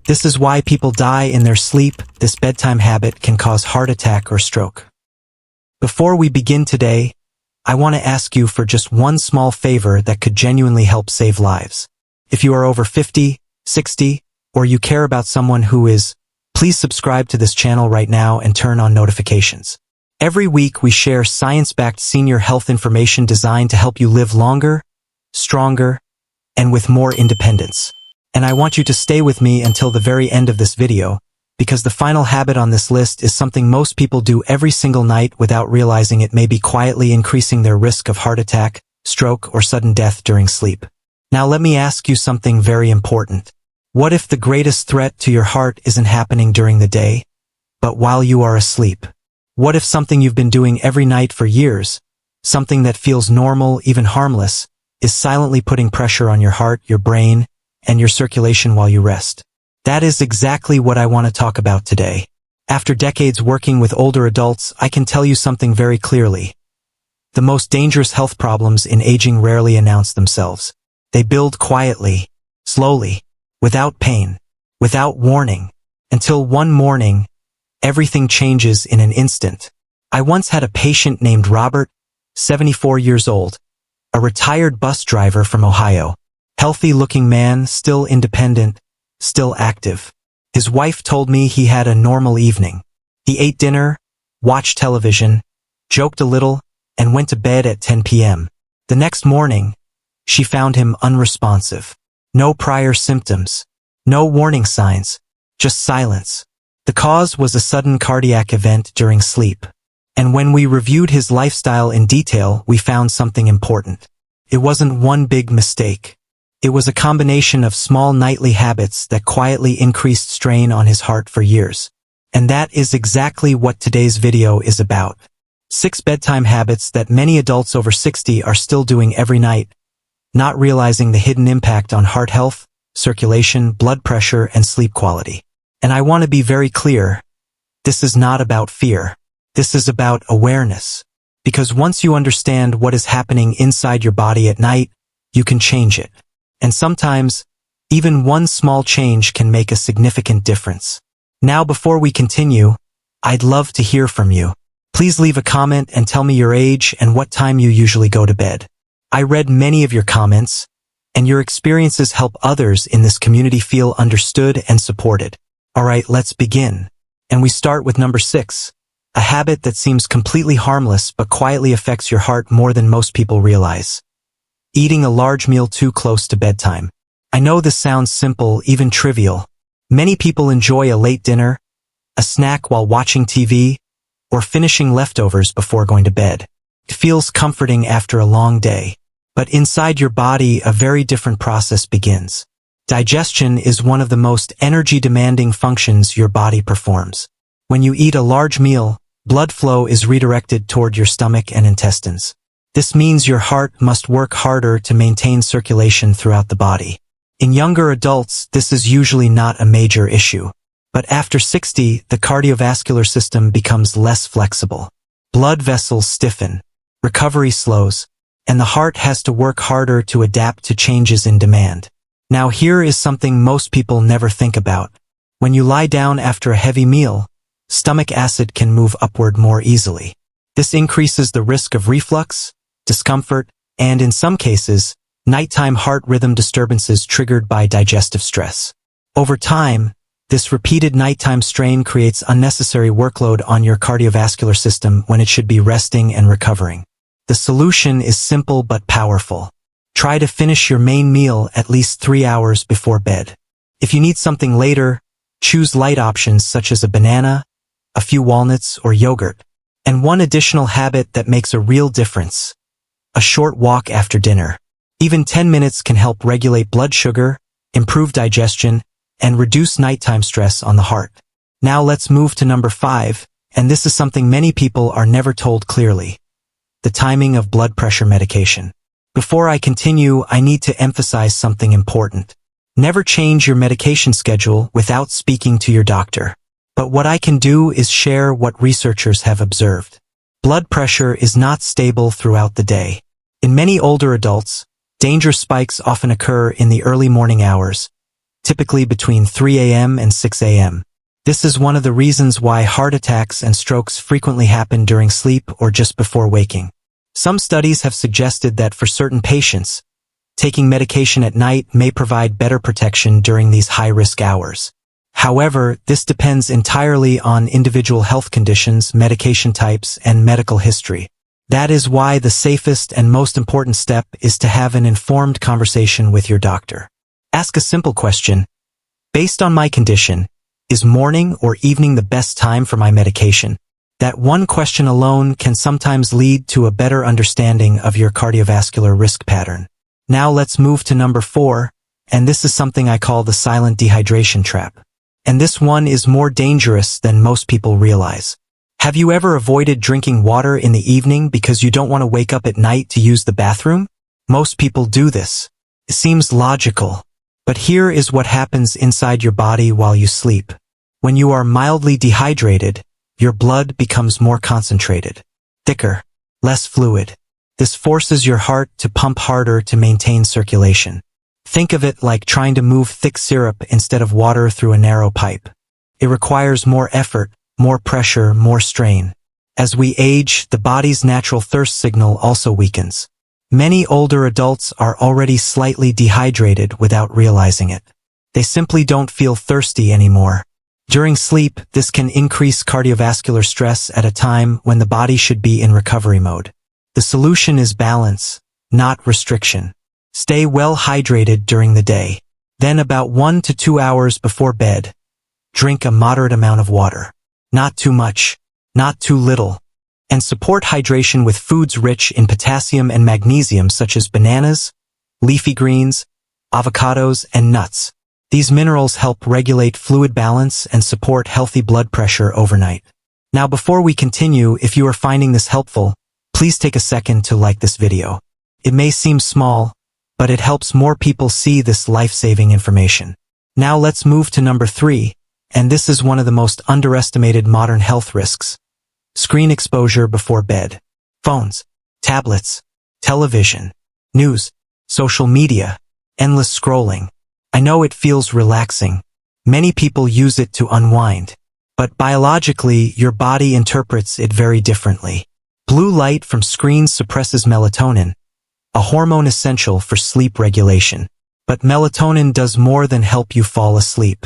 This is why people die in their sleep. This bedtime habit can cause heart attack or stroke. Before we begin today, I want to ask you for just one small favor that could genuinely help save lives. If you are over 50, 60, or you care about someone who is, please subscribe to this channel right now and turn on notifications. Every week we share science-backed senior health information designed to help you live longer, stronger, and with more independence. And I want you to stay with me until the very end of this video, because the final habit on this list is something most people do every single night without realizing it may be quietly increasing their risk of heart attack, stroke, or sudden death during sleep. Now let me ask you something very important. What if the greatest threat to your heart isn't happening during the day, but while you are asleep? What if something you've been doing every night for years, something that feels normal, even harmless, is silently putting pressure on your heart, your brain, and your circulation while you rest? That is exactly what I want to talk about today. After decades working with older adults, I can tell you something very clearly. The most dangerous health problems in aging rarely announce themselves. They build quietly, slowly, without pain, without warning, until one morning, everything changes in an instant. I once had a patient named Robert, 74 years old, a retired bus driver from Ohio. Healthy-looking man, still independent, still active. His wife told me he had a normal evening. He ate dinner, watched television, joked a little, and went to bed at 10 p.m. The next morning, she found him unresponsive. No prior symptoms, no warning signs, just silence. The cause was a sudden cardiac event during sleep. And when we reviewed his lifestyle in detail, we found something important. It wasn't one big mistake. It was a combination of small nightly habits that quietly increased strain on his heart for years. And that is exactly what today's video is about. 6 bedtime habits that many adults over 60 are still doing every night, not realizing the hidden impact on heart health, circulation, blood pressure, and sleep quality. And I want to be very clear, this is not about fear. This is about awareness. Because once you understand what is happening inside your body at night, you can change it. And sometimes, even one small change can make a significant difference. Now before we continue, I'd love to hear from you. Please leave a comment and tell me your age and what time you usually go to bed. I read many of your comments, and your experiences help others in this community feel understood and supported. Alright, let's begin. And we start with number 6, a habit that seems completely harmless but quietly affects your heart more than most people realize. Eating a large meal too close to bedtime. I know this sounds simple, even trivial. Many people enjoy a late dinner, a snack while watching TV, or finishing leftovers before going to bed. It feels comforting after a long day. But inside your body, a very different process begins. Digestion is one of the most energy-demanding functions your body performs. When you eat a large meal, blood flow is redirected toward your stomach and intestines. This means your heart must work harder to maintain circulation throughout the body. In younger adults, this is usually not a major issue. But after 60, the cardiovascular system becomes less flexible. Blood vessels stiffen, recovery slows, and the heart has to work harder to adapt to changes in demand. Now here is something most people never think about. When you lie down after a heavy meal, stomach acid can move upward more easily. This increases the risk of reflux, discomfort, and in some cases, nighttime heart rhythm disturbances triggered by digestive stress. Over time, this repeated nighttime strain creates unnecessary workload on your cardiovascular system when it should be resting and recovering. The solution is simple but powerful. Try to finish your main meal at least 3 hours before bed. If you need something later, choose light options such as a banana, a few walnuts, or yogurt. And one additional habit that makes a real difference: a short walk after dinner. Even 10 minutes can help regulate blood sugar, improve digestion, and reduce nighttime stress on the heart. Now let's move to number 5, and this is something many people are never told clearly: the timing of blood pressure medication. Before I continue, I need to emphasize something important. Never change your medication schedule without speaking to your doctor. But what I can do is share what researchers have observed. Blood pressure is not stable throughout the day. In many older adults, danger spikes often occur in the early morning hours, typically between 3 a.m. and 6 a.m. This is one of the reasons why heart attacks and strokes frequently happen during sleep or just before waking. Some studies have suggested that for certain patients, taking medication at night may provide better protection during these high-risk hours. However, this depends entirely on individual health conditions, medication types, and medical history. That is why the safest and most important step is to have an informed conversation with your doctor. Ask a simple question. Based on my condition, is morning or evening the best time for my medication? That one question alone can sometimes lead to a better understanding of your cardiovascular risk pattern. Now let's move to number 4, and this is something I call the silent dehydration trap. And this one is more dangerous than most people realize. Have you ever avoided drinking water in the evening because you don't want to wake up at night to use the bathroom? Most people do this. It seems logical. But here is what happens inside your body while you sleep. When you are mildly dehydrated, your blood becomes more concentrated, thicker, less fluid. This forces your heart to pump harder to maintain circulation. Think of it like trying to move thick syrup instead of water through a narrow pipe. It requires more effort, more pressure, more strain. As we age, the body's natural thirst signal also weakens. Many older adults are already slightly dehydrated without realizing it. They simply don't feel thirsty anymore. During sleep, this can increase cardiovascular stress at a time when the body should be in recovery mode. The solution is balance, not restriction. Stay well hydrated during the day. Then about 1 to 2 hours before bed, drink a moderate amount of water. Not too much, not too little. And support hydration with foods rich in potassium and magnesium such as bananas, leafy greens, avocados, and nuts. These minerals help regulate fluid balance and support healthy blood pressure overnight. Now before we continue, if you are finding this helpful, please take a second to like this video. It may seem small, but it helps more people see this life-saving information. Now let's move to number 3, and this is one of the most underestimated modern health risks. Screen exposure before bed. Phones, tablets, television, news, social media, endless scrolling. I know it feels relaxing. Many people use it to unwind. But biologically, your body interprets it very differently. Blue light from screens suppresses melatonin, a hormone essential for sleep regulation. But melatonin does more than help you fall asleep.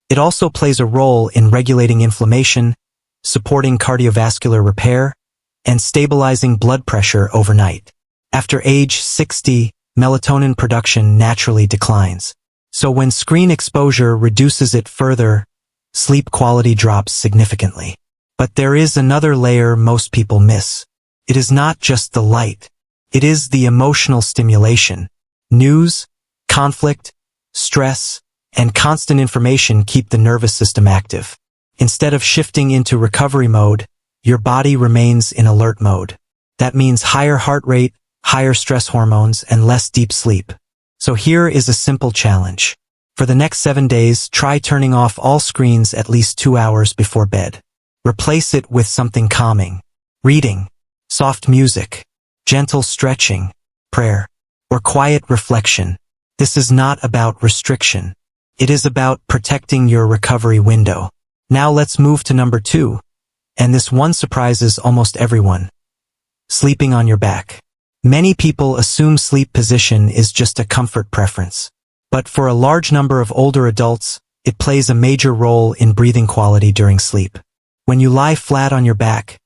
It also plays a role in regulating inflammation, supporting cardiovascular repair, and stabilizing blood pressure overnight. After age 60, melatonin production naturally declines. So when screen exposure reduces it further, sleep quality drops significantly. But there is another layer most people miss. It is not just the light. It is the emotional stimulation. News, conflict, stress, and constant information keep the nervous system active. Instead of shifting into recovery mode, your body remains in alert mode. That means higher heart rate, higher stress hormones, and less deep sleep. So here is a simple challenge. For the next 7 days, try turning off all screens at least 2 hours before bed. Replace it with something calming. Reading, soft music, gentle stretching, prayer, or quiet reflection. This is not about restriction. It is about protecting your recovery window. Now let's move to number 2. And this one surprises almost everyone. Sleeping on your back. Many people assume sleep position is just a comfort preference. But for a large number of older adults, it plays a major role in breathing quality during sleep. When you lie flat on your back,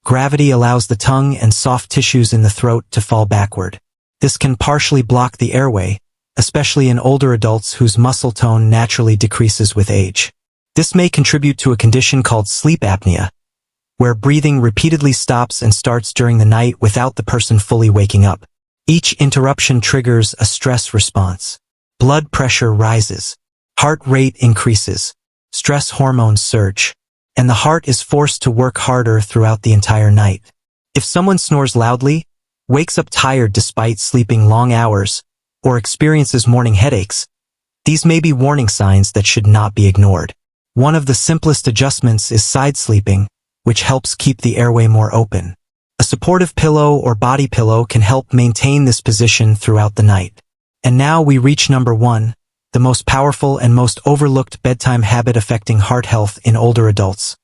gravity allows the tongue and soft tissues in the throat to fall backward. This can partially block the airway, especially in older adults whose muscle tone naturally decreases with age. This may contribute to a condition called sleep apnea, where breathing repeatedly stops and starts during the night without the person fully waking up. Each interruption triggers a stress response. Blood pressure rises, heart rate increases, stress hormones surge, and the heart is forced to work harder throughout the entire night. If someone snores loudly, wakes up tired despite sleeping long hours, or experiences morning headaches, these may be warning signs that should not be ignored. One of the simplest adjustments is side sleeping, which helps keep the airway more open. A supportive pillow or body pillow can help maintain this position throughout the night. And now we reach number 1, the most powerful and most overlooked bedtime habit affecting heart health in older adults.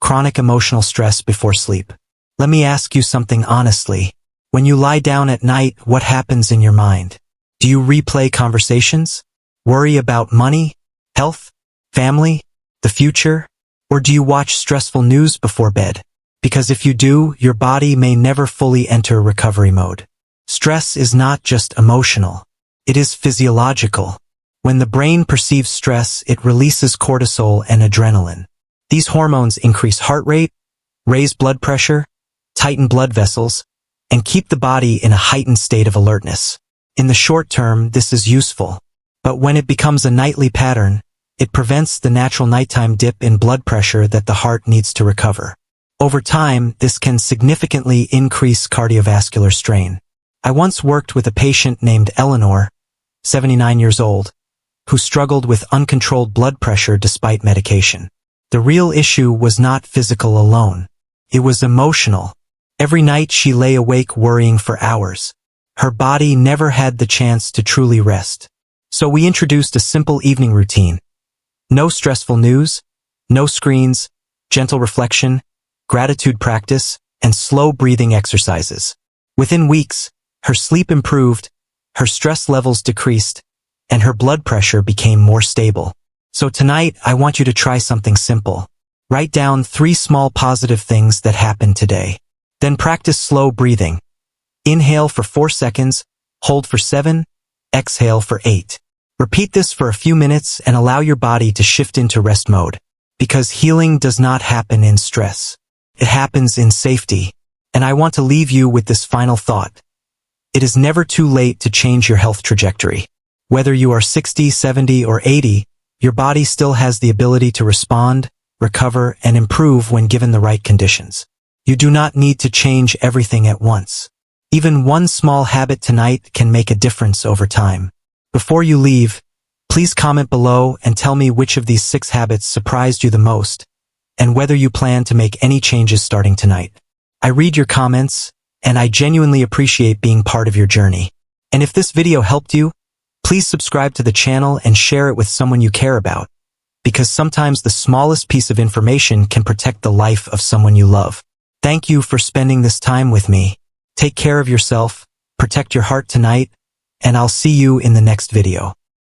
Chronic emotional stress before sleep. Let me ask you something honestly. When you lie down at night, what happens in your mind? Do you replay conversations? Worry about money, health, family, the future? Or do you watch stressful news before bed? Because if you do, your body may never fully enter recovery mode. Stress is not just emotional. It is physiological. When the brain perceives stress, it releases cortisol and adrenaline. These hormones increase heart rate, raise blood pressure, tighten blood vessels, and keep the body in a heightened state of alertness. In the short term, this is useful. But when it becomes a nightly pattern, it prevents the natural nighttime dip in blood pressure that the heart needs to recover. Over time, this can significantly increase cardiovascular strain. I once worked with a patient named Eleanor, 79 years old, who struggled with uncontrolled blood pressure despite medication. The real issue was not physical alone. It was emotional. Every night she lay awake worrying for hours. Her body never had the chance to truly rest. So we introduced a simple evening routine. No stressful news, no screens, gentle reflection, gratitude practice, and slow breathing exercises. Within weeks, her sleep improved, her stress levels decreased, and her blood pressure became more stable. So tonight, I want you to try something simple. Write down 3 small positive things that happened today. Then practice slow breathing. Inhale for 4 seconds, hold for 7, exhale for 8. Repeat this for a few minutes and allow your body to shift into rest mode. Because healing does not happen in stress. It happens in safety. And I want to leave you with this final thought. It is never too late to change your health trajectory. Whether you are 60, 70, or 80, your body still has the ability to respond, recover, and improve when given the right conditions. You do not need to change everything at once. Even one small habit tonight can make a difference over time. Before you leave, please comment below and tell me which of these 6 habits surprised you the most, and whether you plan to make any changes starting tonight. I read your comments, and I genuinely appreciate being part of your journey. And if this video helped you, please subscribe to the channel and share it with someone you care about, because sometimes the smallest piece of information can protect the life of someone you love. Thank you for spending this time with me. Take care of yourself, protect your heart tonight, and I'll see you in the next video.